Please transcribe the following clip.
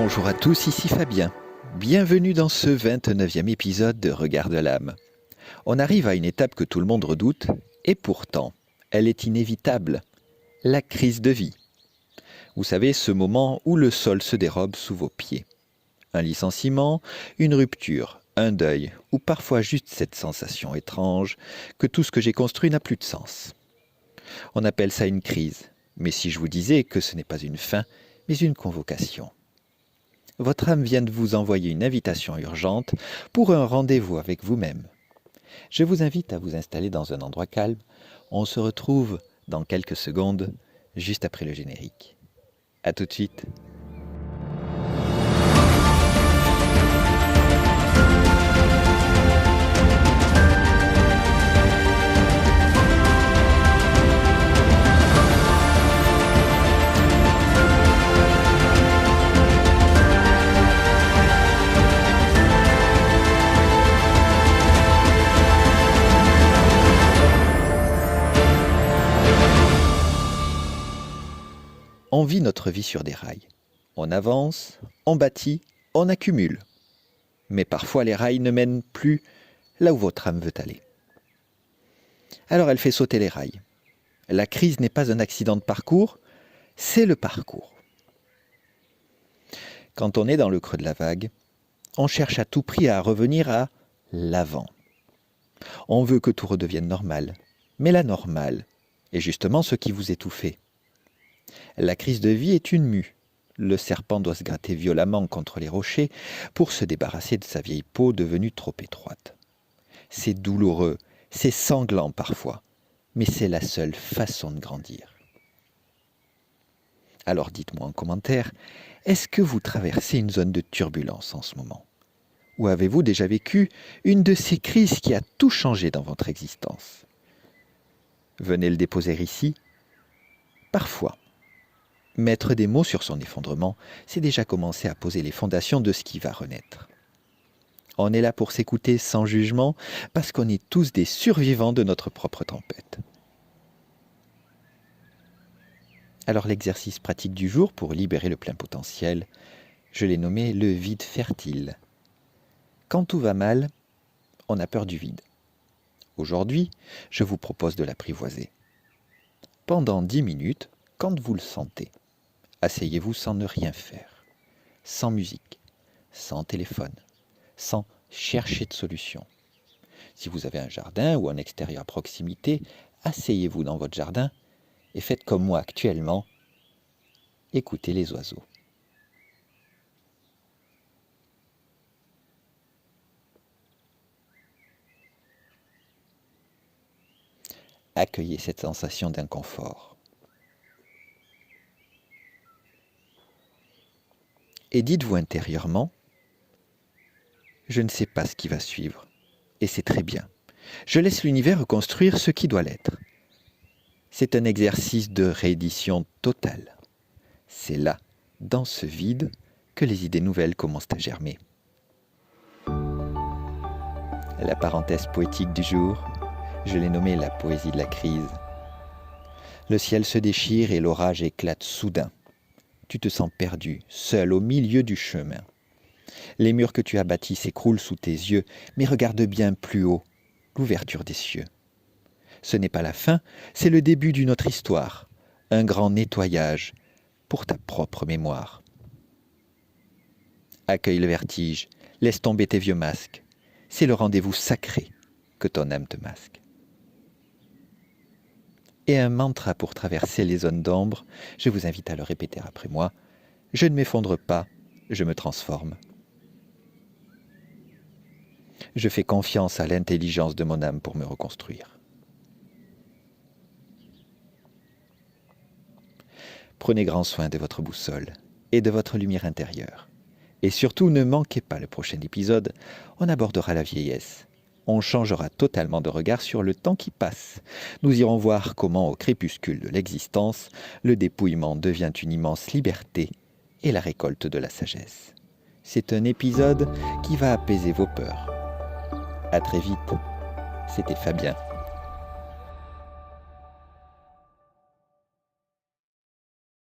Bonjour à tous, ici Fabien. Bienvenue dans ce 29e épisode de Regard de l'âme. On arrive à une étape que tout le monde redoute, et pourtant, elle est inévitable. La crise de vie. Vous savez, ce moment où le sol se dérobe sous vos pieds. Un licenciement, une rupture, un deuil, ou parfois juste cette sensation étrange que tout ce que j'ai construit n'a plus de sens. On appelle ça une crise, mais si je vous disais que ce n'est pas une fin, mais une convocation. Votre âme vient de vous envoyer une invitation urgente pour un rendez-vous avec vous-même. Je vous invite à vous installer dans un endroit calme. On se retrouve dans quelques secondes, juste après le générique. À tout de suite. On vit notre vie sur des rails. On avance, on bâtit, on accumule. Mais parfois les rails ne mènent plus là où votre âme veut aller. Alors elle fait sauter les rails. La crise n'est pas un accident de parcours, c'est le parcours. Quand on est dans le creux de la vague, on cherche à tout prix à revenir à l'avant. On veut que tout redevienne normal, mais la normale est justement ce qui vous étouffait. La crise de vie est une mue. Le serpent doit se gratter violemment contre les rochers pour se débarrasser de sa vieille peau devenue trop étroite. C'est douloureux, c'est sanglant parfois, mais c'est la seule façon de grandir. Alors dites-moi en commentaire, est-ce que vous traversez une zone de turbulence en ce moment? Ou avez-vous déjà vécu une de ces crises qui a tout changé dans votre existence? Venez le déposer ici. Parfois, mettre des mots sur son effondrement, c'est déjà commencer à poser les fondations de ce qui va renaître. On est là pour s'écouter sans jugement, parce qu'on est tous des survivants de notre propre tempête. Alors l'exercice pratique du jour pour libérer le plein potentiel, je l'ai nommé le vide fertile. Quand tout va mal, on a peur du vide. Aujourd'hui, je vous propose de l'apprivoiser. Pendant 10 minutes, quand vous le sentez, asseyez-vous sans ne rien faire, sans musique, sans téléphone, sans chercher de solution. Si vous avez un jardin ou un extérieur à proximité, asseyez-vous dans votre jardin et faites comme moi actuellement, écoutez les oiseaux. Accueillez cette sensation d'inconfort. Et dites-vous intérieurement, je ne sais pas ce qui va suivre, et c'est très bien. Je laisse l'univers reconstruire ce qui doit l'être. C'est un exercice de réédition totale. C'est là, dans ce vide, que les idées nouvelles commencent à germer. La parenthèse poétique du jour, je l'ai nommée la poésie de la crise. Le ciel se déchire et l'orage éclate soudain. Tu te sens perdu, seul au milieu du chemin. Les murs que tu as bâtis s'écroulent sous tes yeux, mais regarde bien plus haut, l'ouverture des cieux. Ce n'est pas la fin, c'est le début d'une autre histoire, un grand nettoyage pour ta propre mémoire. Accueille le vertige, laisse tomber tes vieux masques, c'est le rendez-vous sacré que ton âme te masque. Et un mantra pour traverser les zones d'ombre, je vous invite à le répéter après moi. Je ne m'effondre pas, je me transforme. Je fais confiance à l'intelligence de mon âme pour me reconstruire. Prenez grand soin de votre boussole et de votre lumière intérieure. Et surtout, ne manquez pas le prochain épisode, on abordera la vieillesse. On changera totalement de regard sur le temps qui passe. Nous irons voir comment, au crépuscule de l'existence, le dépouillement devient une immense liberté et la récolte de la sagesse. C'est un épisode qui va apaiser vos peurs. À très vite, c'était Fabien.